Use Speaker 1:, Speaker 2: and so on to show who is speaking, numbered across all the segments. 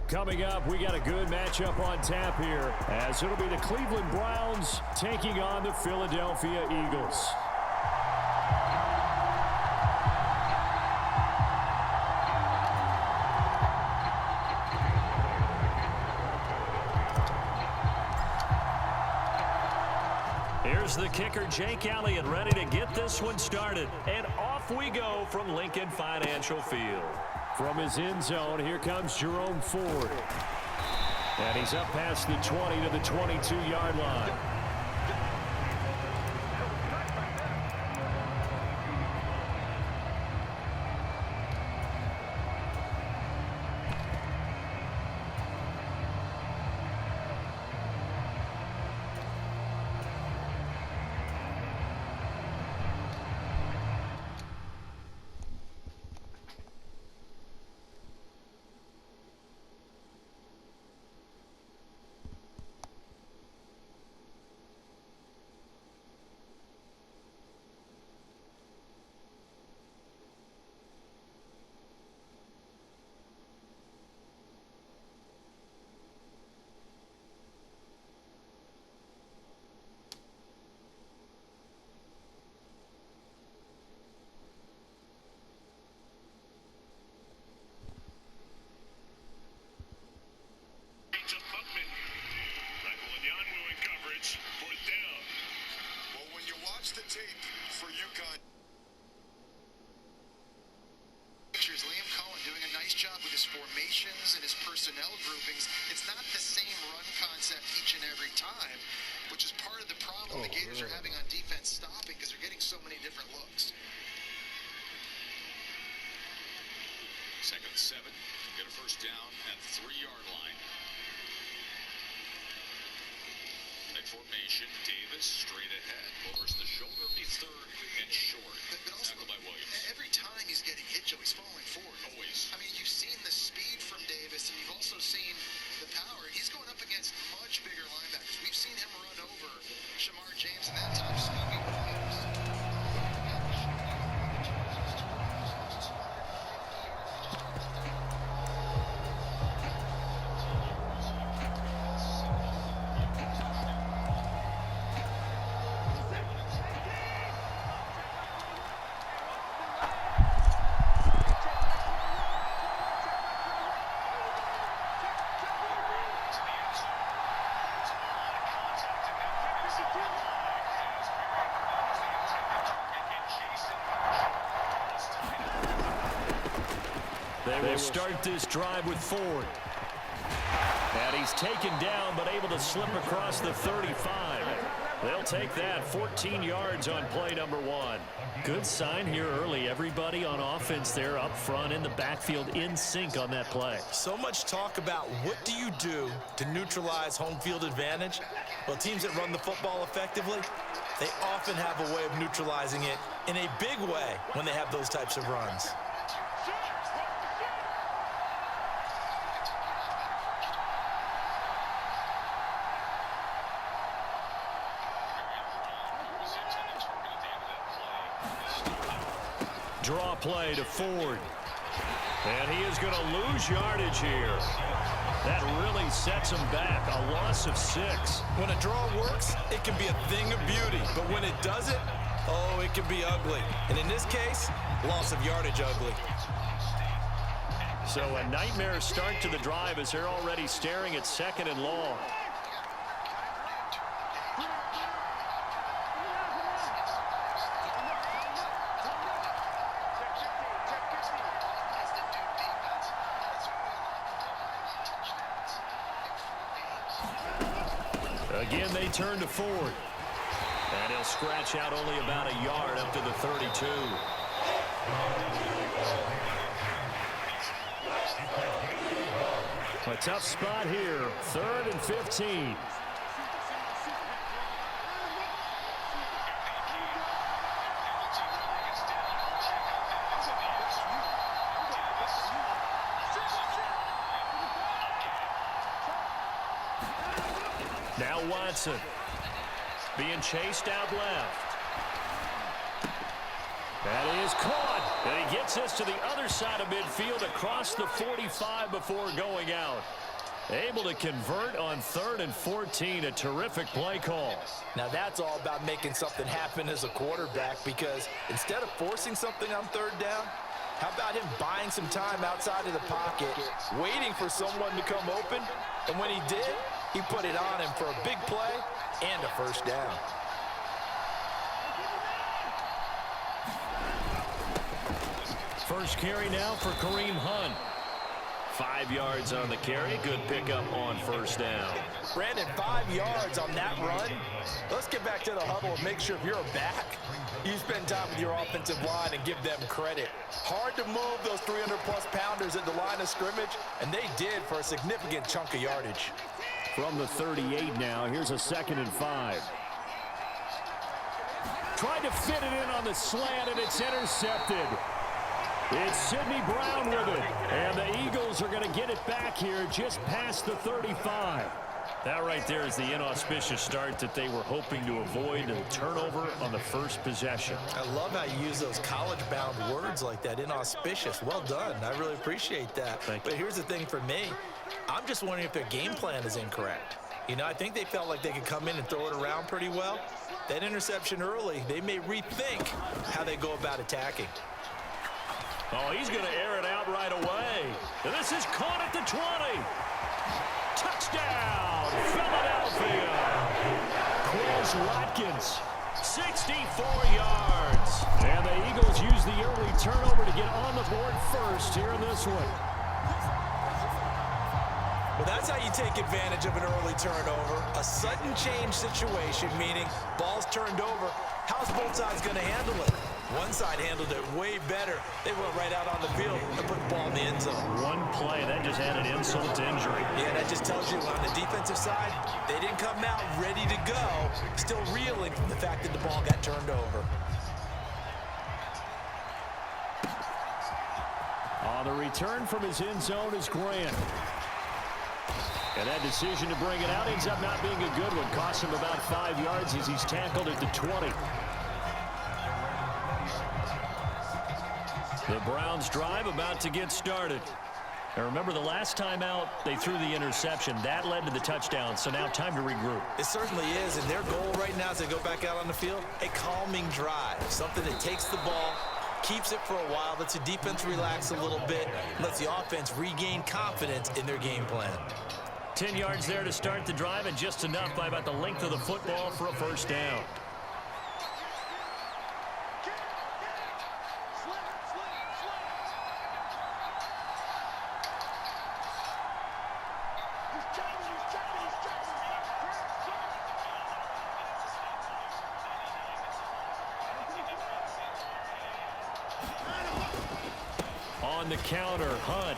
Speaker 1: Coming up, we got a good matchup on tap here, as it'll be the Cleveland Browns taking on the Philadelphia Eagles. Here's the kicker, Jake Elliott, ready to get this one started. And off we go from Lincoln Financial Field. From his end zone, here comes Jerome Ford. And he's up past the 20 to the 22-yard line.
Speaker 2: Formations and his personnel groupings, it's not the same run concept each and every time, which is part of the problem the Gators are having on defense stopping because they're getting so many different looks.
Speaker 3: Second and 7, get a first down at the 3-yard line. Play formation, Davis straight ahead, lowers the shoulder, be third and short.
Speaker 2: But also,
Speaker 3: by Williams.
Speaker 2: Every time he's getting hit, Joe, he's falling forward.
Speaker 3: Always.
Speaker 2: I mean, you've seen the speed from Davis, and you've also seen the power. He's going up against much bigger linebackers. We've seen him run over Shamar James, and that time Scooby Williams.
Speaker 1: They will start this drive with Ford. And he's taken down, but able to slip across the 35. They'll take that 14 yards on play number 1. Good sign here early. Everybody on offense there up front in the backfield in sync on that play.
Speaker 4: So much talk about what do you do to neutralize home field advantage? Well, teams that run the football effectively, they often have a way of neutralizing it in a big way when they have those types of runs.
Speaker 1: Draw play to Ford. And he is going to lose yardage here. That really sets him back. A loss of 6.
Speaker 4: When a draw works, it can be a thing of beauty. But when it doesn't, oh, it can be ugly. And in this case, loss of yardage ugly.
Speaker 1: So a nightmare start to the drive as they're already staring at 2nd and long. Again, they turn to Ford. And he'll scratch out only about a yard up to the 32. A tough spot here. 3rd and 15. Now Watson being chased out left. That is caught. And he gets this to the other side of midfield across the 45 before going out. Able to convert on 3rd and 14. A terrific play call.
Speaker 4: Now that's all about making something happen as a quarterback, because instead of forcing something on 3rd down, how about him buying some time outside of the pocket, waiting for someone to come open, and when he did, he put it on him for a big play and a 1st down.
Speaker 1: First carry now for Kareem Hunt. 5 yards on the carry. Good pickup on 1st down.
Speaker 4: Brandon, 5 yards on that run. Let's get back to the huddle and make sure if you're a back, you spend time with your offensive line and give them credit. Hard to move those 300-plus pounders at the line of scrimmage, and they did for a significant chunk of yardage.
Speaker 1: From the 38 now, here's a 2nd and 5. Trying to fit it in on the slant, and it's intercepted. It's Sidney Brown with it, and the Eagles are going to get it back here just past the 35. That right there is the inauspicious start that they were hoping to avoid, and a turnover on the first possession.
Speaker 4: I love how you use those college-bound words like that, inauspicious. Well done. I really appreciate that. But here's the thing for me. I'm just wondering if their game plan is incorrect. You know, I think they felt like they could come in and throw it around pretty well. That interception early, they may rethink how they go about attacking.
Speaker 1: Oh, he's going to air it out right away. And this is caught at the 20. Touchdown, Philadelphia. Chris Watkins, 64 yards. And the Eagles use the early turnover to get on the board first here in this one.
Speaker 4: Well, that's how you take advantage of an early turnover. A sudden change situation, meaning ball's turned over. How's both sides going to handle it? One side handled it way better. They went right out on the field and put the ball in the end zone.
Speaker 1: One play, that just added insult to injury.
Speaker 4: Yeah, that just tells you on the defensive side, they didn't come out ready to go, still reeling from the fact that the ball got turned over.
Speaker 1: On the return from his end zone is Grant. And that decision to bring it out ends up not being a good one. Costs him about 5 yards as he's tackled at the 20. The Browns drive about to get started. And remember, the last time out, they threw the interception. That led to the touchdown, so now time to regroup.
Speaker 4: It certainly is, and their goal right now as they go back out on the field, a calming drive. Something that takes the ball, keeps it for a while, lets the defense relax a little bit, lets the offense regain confidence in their game plan.
Speaker 1: 10 yards there to start the drive, and just enough by about the length of the football for a 1st down. On the counter, Hunt.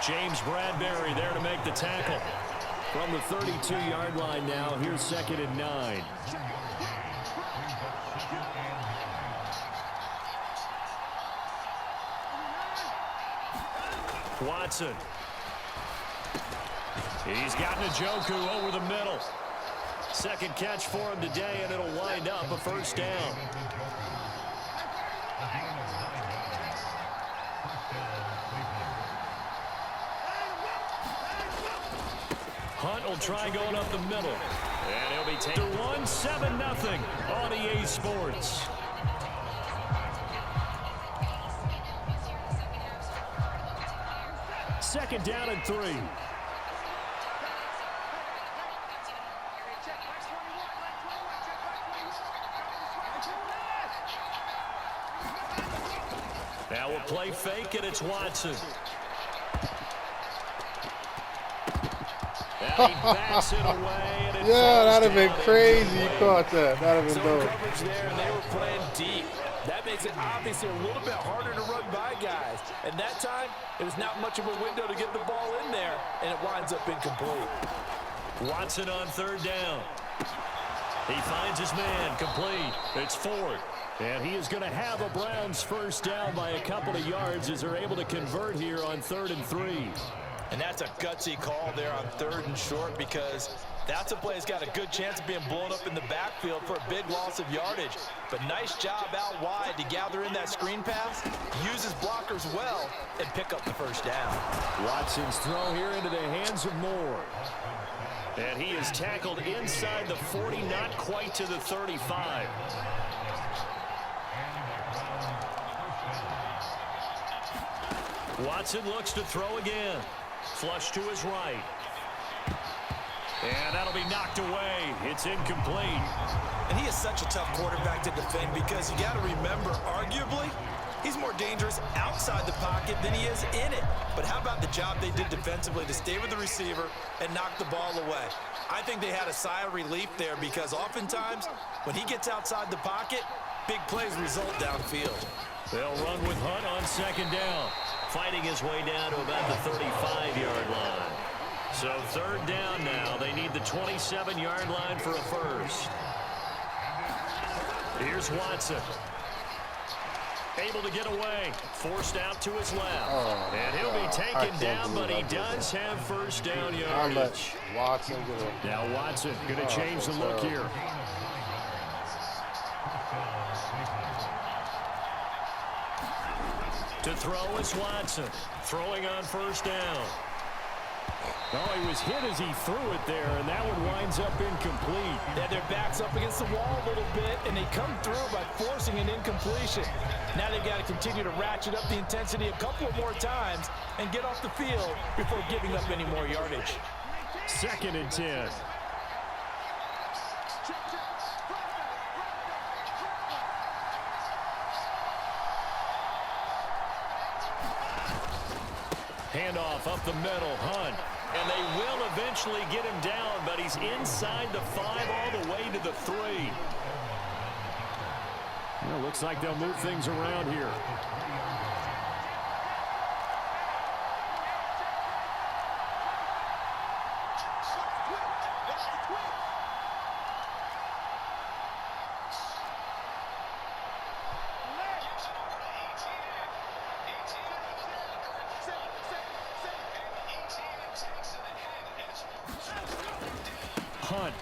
Speaker 1: James Bradbury there to make the tackle. From the 32-yard line now, here's 2nd and 9. Watson. He's got Njoku over the middle. Second catch for him today, and it'll wind up a 1st down. Hunt will try going up the middle. And he'll be taken to 1-7-0 on EA Sports. Second down and 3. Now we'll play fake, and it's Watson. He backs it away, and
Speaker 5: yeah, that'd have been crazy. You caught that. That'd have been dope.
Speaker 4: Coverage there, and they were playing deep. That makes it obviously a little bit harder to run by guys. And that time, it was not much of a window to get the ball in there, and it winds up incomplete.
Speaker 1: Watson on 3rd down. He finds his man, complete. It's Ford. And he is going to have a Browns 1st down by a couple of yards as they're able to convert here on 3rd and 3.
Speaker 4: And that's a gutsy call there on 3rd and short, because that's a play that's got a good chance of being blown up in the backfield for a big loss of yardage. But nice job out wide to gather in that screen pass, use his blockers well, and pick up the first down.
Speaker 1: Watson's throw here into the hands of Moore. And he is tackled inside the 40, not quite to the 35. Watson looks to throw again. Flush to his right. And that'll be knocked away. It's incomplete.
Speaker 4: And he is such a tough quarterback to defend, because you got to remember, arguably, he's more dangerous outside the pocket than he is in it. But how about the job they did defensively to stay with the receiver and knock the ball away? I think they had a sigh of relief there, because oftentimes when he gets outside the pocket, big plays result downfield.
Speaker 1: They'll run with Hunt on 2nd down, fighting his way down to about the 35-yard line. So 3rd down now. They need the 27-yard line for a first. Here's Watson. Able to get away. Forced out to his left. And he'll be taken down, but he does have first down yardage.
Speaker 5: Watson
Speaker 1: now Watson going to change the look here. To throw is Watson. Throwing on 1st down. Oh, he was hit as he threw it there, and that one winds up incomplete.
Speaker 4: Yeah, their back's up against the wall a little bit, and they come through by forcing an incompletion. Now they've got to continue to ratchet up the intensity a couple of more times and get off the field before giving up any more yardage.
Speaker 1: 2nd and 10. Handoff up the middle, Hunt. And they will eventually get him down, but he's inside the 5 all the way to the 3. Well, looks like they'll move things around here. Hunt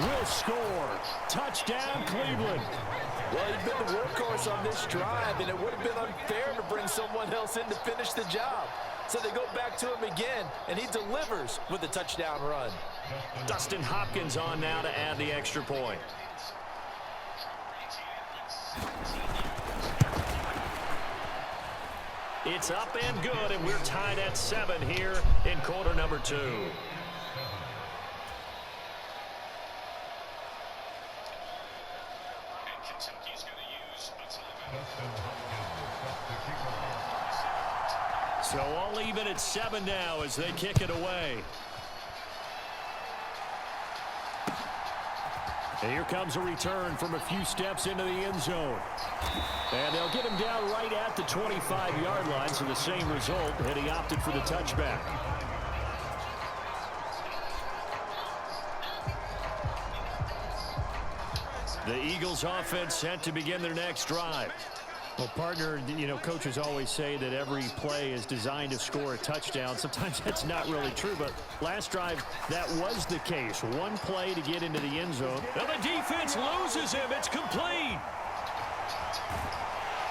Speaker 1: will score. Touchdown, Cleveland.
Speaker 4: Well, he's been the workhorse on this drive, and it would have been unfair to bring someone else in to finish the job. So they go back to him again, and he delivers with a touchdown run.
Speaker 1: Dustin Hopkins on now to add the extra point. It's up and good, and we're tied at 7 here in quarter number 2. So all even at 7 now as they kick it away. And here comes a return from a few steps into the end zone. And they'll get him down right at the 25-yard line, so the same result, and he opted for the touchback. The Eagles offense set to begin their next drive. Well, partner, you know, coaches always say that every play is designed to score a touchdown. Sometimes that's not really true, but last drive, that was the case. One play to get into the end zone. And the defense loses him. It's complete.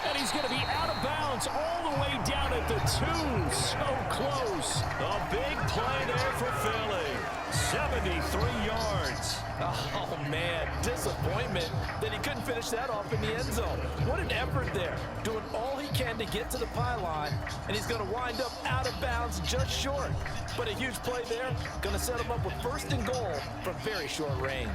Speaker 1: And he's going to be out of bounds all the way down at the 2. So close. A big play there for Philly. 73 yards.
Speaker 4: Oh, man, disappointment that he couldn't finish that off in the end zone. What an effort there, doing all he can to get to the pylon, and he's going to wind up out of bounds just short. But a huge play there, going to set him up with 1st and goal from very short range.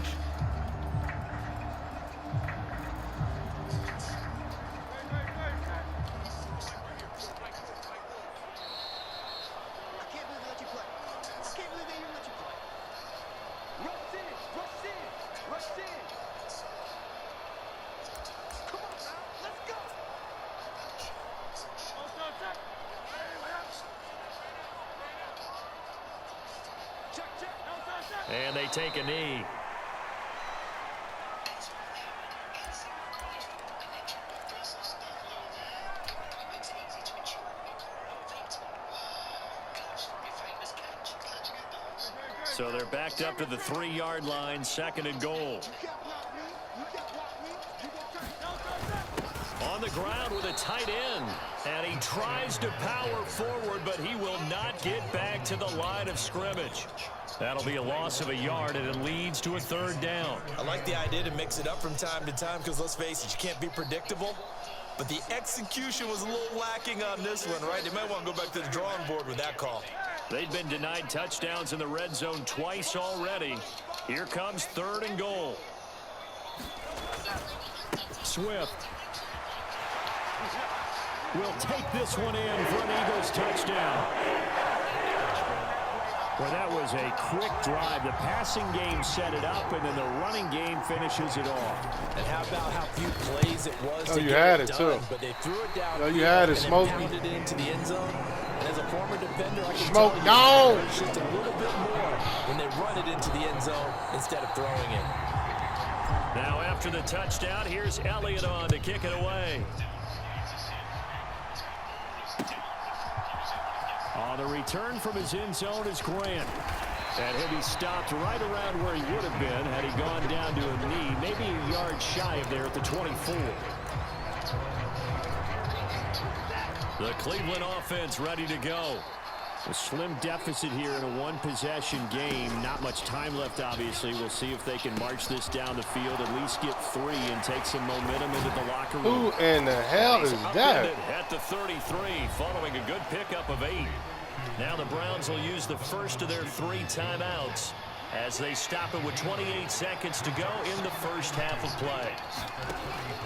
Speaker 1: And they take a knee. So they're backed up to the 3-yard line, 2nd and goal. On the ground with a tight end. And he tries to power forward, but he will not get back to the line of scrimmage. That'll be a loss of a yard, and it leads to a 3rd down.
Speaker 4: I like the idea to mix it up from time to time because, let's face it, you can't be predictable. But the execution was a little lacking on this one, right? They might want to go back to the drawing board with that call.
Speaker 1: They've been denied touchdowns in the red zone twice already. Here comes 3rd and goal. Swift will take this one in for an Eagles touchdown. Well, that was a quick drive. The passing game set it up, and then the running game finishes it off.
Speaker 4: And how about how few plays it was to
Speaker 5: you
Speaker 4: get
Speaker 5: had
Speaker 4: it
Speaker 5: it
Speaker 4: done,
Speaker 5: too.
Speaker 4: but they threw it down
Speaker 5: You had it,
Speaker 4: and then
Speaker 5: Smokey.
Speaker 4: pounded it into the end zone. And as a former defender, I can
Speaker 5: Smoke
Speaker 4: tell you
Speaker 5: down.
Speaker 4: it's just a little bit more when they run it into the end zone instead of throwing it.
Speaker 1: Now after the touchdown, here's Elliott on to kick it away. On the return from his end zone is Grant. And he'll be stopped right around where he would have been had he gone down to a knee, maybe a yard shy of there at the 24. The Cleveland offense ready to go. A slim deficit here in a one-possession game. Not much time left, obviously. We'll see if they can march this down the field, at least get 3 and take some momentum into the locker room.
Speaker 5: Who in the hell is that?
Speaker 1: At the 33, following a good pickup of 8. Now the Browns will use the first of their 3 timeouts as they stop it with 28 seconds to go in the first half of play.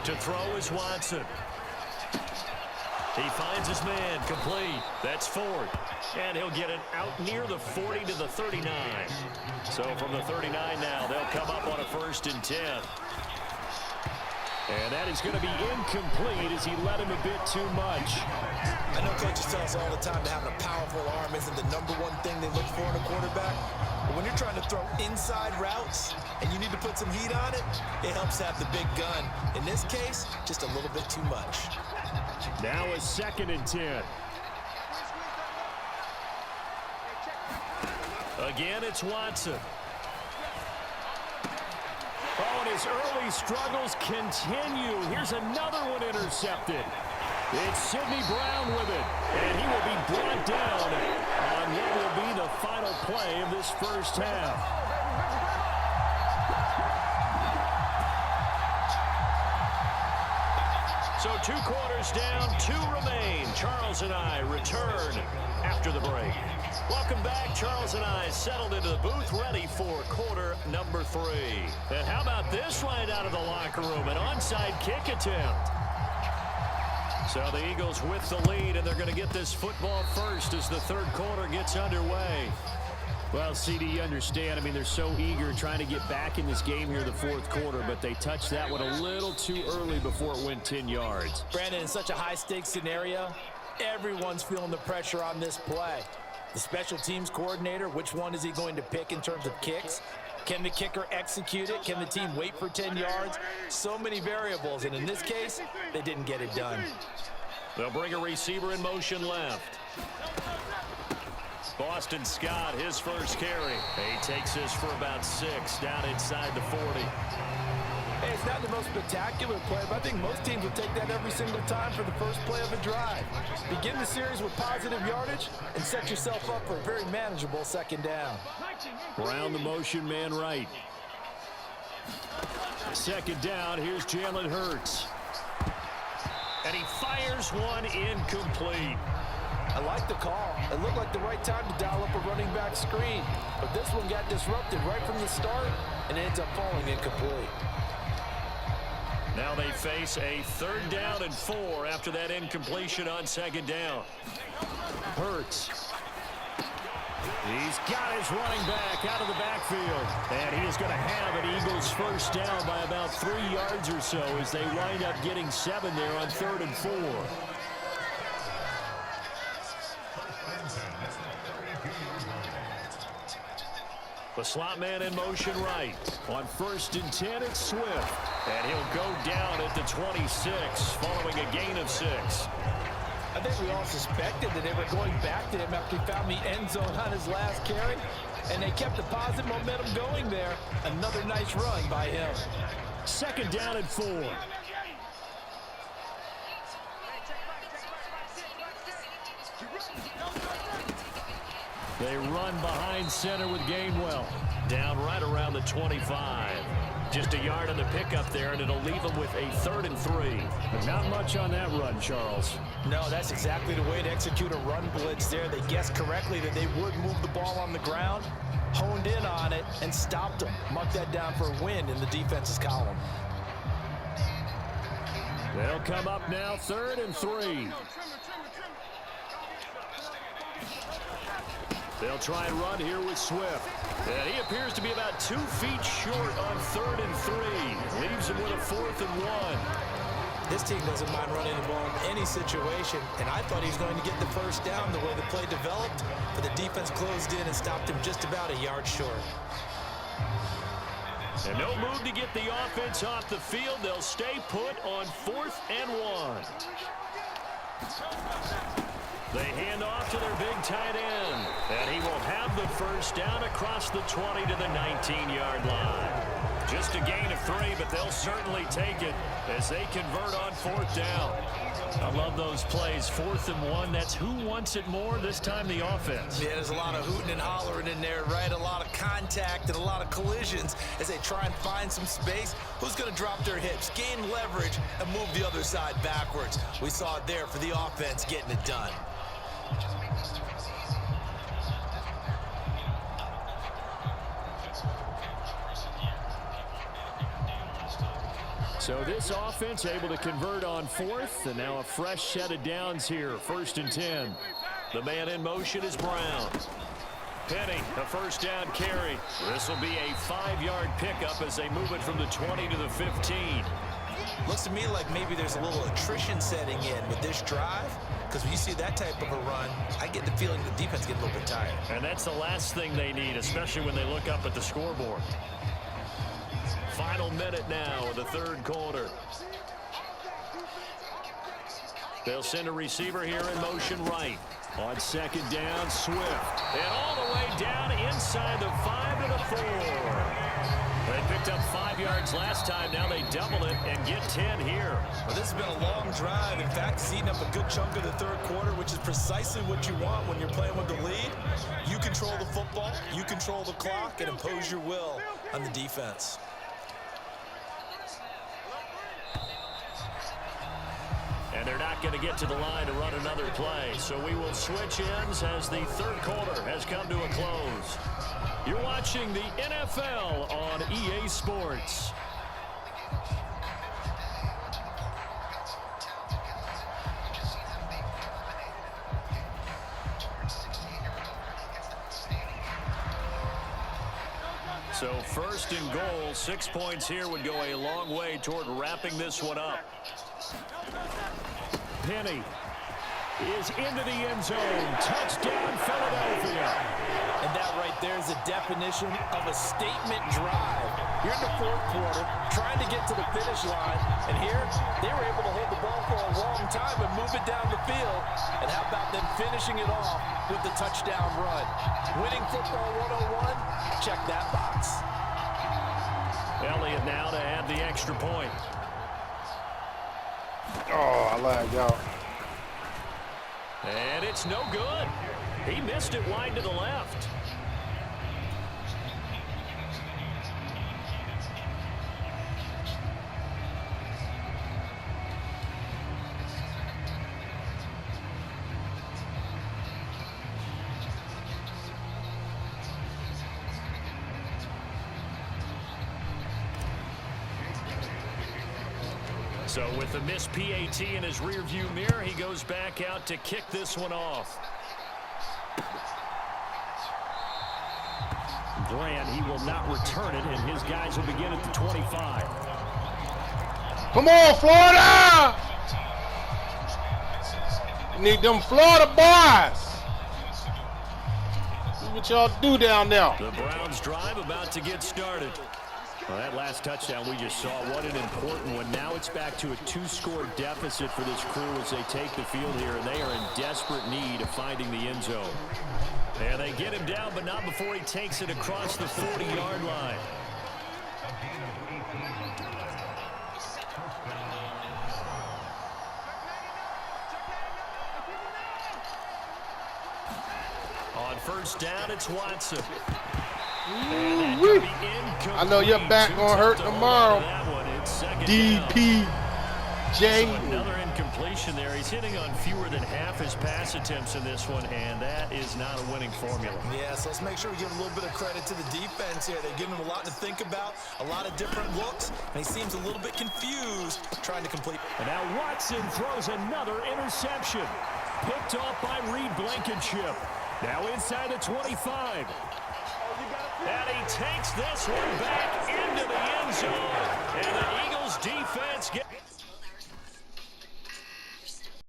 Speaker 1: To throw is Watson. He finds his man, complete. That's Ford. And he'll get it out near the 40 to the 39. So from the 39 now, they'll come up on a 1st and 10. And that is going to be incomplete as he led him a bit too much.
Speaker 4: I know coaches tell us all the time that having a powerful arm isn't the #1 thing they look for in a quarterback. But when you're trying to throw inside routes and you need to put some heat on it, it helps have the big gun. In this case, just a little bit too much.
Speaker 1: Now a 2nd and 10. Again, it's Watson. Oh, and his early struggles continue. Here's another one intercepted. It's Sidney Brown with it, and he will be brought down on what will be the final play of this first half. So 2 quarters down, 2 remain. Charles and I return after the break. Welcome back. Charles and I settled into the booth, ready for quarter number 3. And how about this right out of the locker room? An onside kick attempt. So the Eagles with the lead, and they're going to get this football first as the 3rd quarter gets underway. Well, CD, you understand. I mean, they're so eager trying to get back in this game here in the 4th quarter, but they touched that one a little too early before it went 10 yards.
Speaker 4: Brandon, in such a high-stakes scenario, everyone's feeling the pressure on this play. The special teams coordinator, which one is he going to pick in terms of kicks? Can the kicker execute it? Can the team wait for 10 yards? So many variables, and in this case, they didn't get it done.
Speaker 1: They'll bring a receiver in motion left. Boston Scott, his first carry. He takes this for about 6 down inside the 40.
Speaker 4: Hey, it's not the most spectacular play, but I think most teams would take that every single time for the first play of a drive. Begin the series with positive yardage and set yourself up for a very manageable 2nd down.
Speaker 1: Brown the motion man right. 2nd down, here's Jalen Hurts. And he fires one incomplete.
Speaker 4: I like the call. It looked like the right time to dial up a running back screen. But this one got disrupted right from the start and ends up falling incomplete.
Speaker 1: Now they face a 3rd down and 4 after that incompletion on 2nd down. Hurts. He's got his running back out of the backfield. And he is going to have an Eagles first down by about 3 yards or so as they wind up getting 7 there on 3rd and 4. The slot man in motion right. On 1st and 10, it's Swift. And he'll go down at the 26 following a gain of 6.
Speaker 4: I
Speaker 6: think we all suspected that they were going back to him after he found the end zone on his last carry, and they kept the positive momentum going there. Another nice run by him.
Speaker 1: 2nd down and 4. They run behind center with Gainwell. Down right around the 25. Just a yard on the pickup there, and it'll leave them with a 3rd and 3. But not much on that run, Charles.
Speaker 6: No, that's exactly the way to execute a run blitz there. They guessed correctly that they would move the ball on the ground, honed in on it, and stopped them. Mark that down for a win in the defense's column.
Speaker 1: They'll come up now, 3rd and 3. They'll try and run here with Swift. And he appears to be about 2 feet short on 3rd and 3. Leaves him with a 4th and 1.
Speaker 6: This team doesn't mind running the ball in any situation, and I thought he was going to get the first down the way the play developed, but the defense closed in and stopped him just about a yard short.
Speaker 1: And no move to get the offense off the field. They'll stay put on 4th and 1. They hand off to their big tight end. And he will have the first down across the 20 to the 19-yard line. Just a gain of 3, but they'll certainly take it as they convert on 4th down. I love those plays. 4th and 1, that's who wants it more, this time the offense.
Speaker 6: Yeah, there's a lot of hooting and hollering in there, right? A lot of contact and a lot of collisions as they try and find some space. Who's going to drop their hips, gain leverage, and move the other side backwards? We saw it there for the offense getting it done.
Speaker 1: So this offense able to convert on 4th, and now a fresh set of downs here, 1st and 10. The man in motion is Brown. Penny, a first down carry. This will be a 5-yard pickup as they move it from the 20 to the 15.
Speaker 6: Looks to me like maybe there's a little attrition setting in with this drive, because when you see that type of a run, I get the feeling the defense gets a little bit tired.
Speaker 1: And that's the last thing they need, especially when they look up at the scoreboard. Final minute now of the 3rd quarter. They'll send a receiver here in motion right. On 2nd down, Swift. And all the way down inside the 5 to the 4. They picked up 5 yards last time. Now they double it and get 10 here.
Speaker 6: Well, this has been a long drive. In fact, it's eaten up a good chunk of the 3rd quarter, which is precisely what you want when you're playing with the lead. You control the football, you control the clock, and impose your will on the defense.
Speaker 1: And they're not going to get to the line to run another play. So we will switch ends as the 3rd quarter has come to a close. You're watching the NFL on EA Sports. So 1st and goal, 6 points here would go a long way toward wrapping this one up. Penny is into the end zone. Touchdown, Philadelphia.
Speaker 6: And that right there is the definition of a statement drive. You're in the 4th quarter, trying to get to the finish line, and here they were able to hold the ball for a long time and move it down the field. And how about them finishing it off with the touchdown run? Winning football 101, check that box.
Speaker 1: Elliott now to add the extra point.
Speaker 5: Oh, I lagged out.
Speaker 1: And it's no good. He missed it wide to the left. So with a missed PAT in his rearview mirror, he goes back out to kick this one off. Grant, he will not return it, and his guys will begin at the 25.
Speaker 5: Come on, Florida! You need them Florida boys. See what y'all do down there.
Speaker 1: The Browns drive about to get started. Well, that last touchdown we just saw, what an important one. Now it's back to a 2-score deficit for this crew as they take the field here, and they are in desperate need of finding the end zone. And they get him down, but not before he takes it across the 40-yard line. On first down, it's Watson.
Speaker 5: I know your back gonna hurt tomorrow. DPJ.
Speaker 1: So another incompletion there. He's hitting on fewer than half his pass attempts in this one, and that is not a winning formula.
Speaker 4: Yeah, so let's make sure we give a little bit of credit to the defense here. They're giving him a lot to think about, a lot of different looks, and he seems a little bit confused trying to complete.
Speaker 1: And now Watson throws another interception. Picked off by Reed Blankenship. Now inside the 25. And he takes this one back into the end zone. And the Eagles defense gets...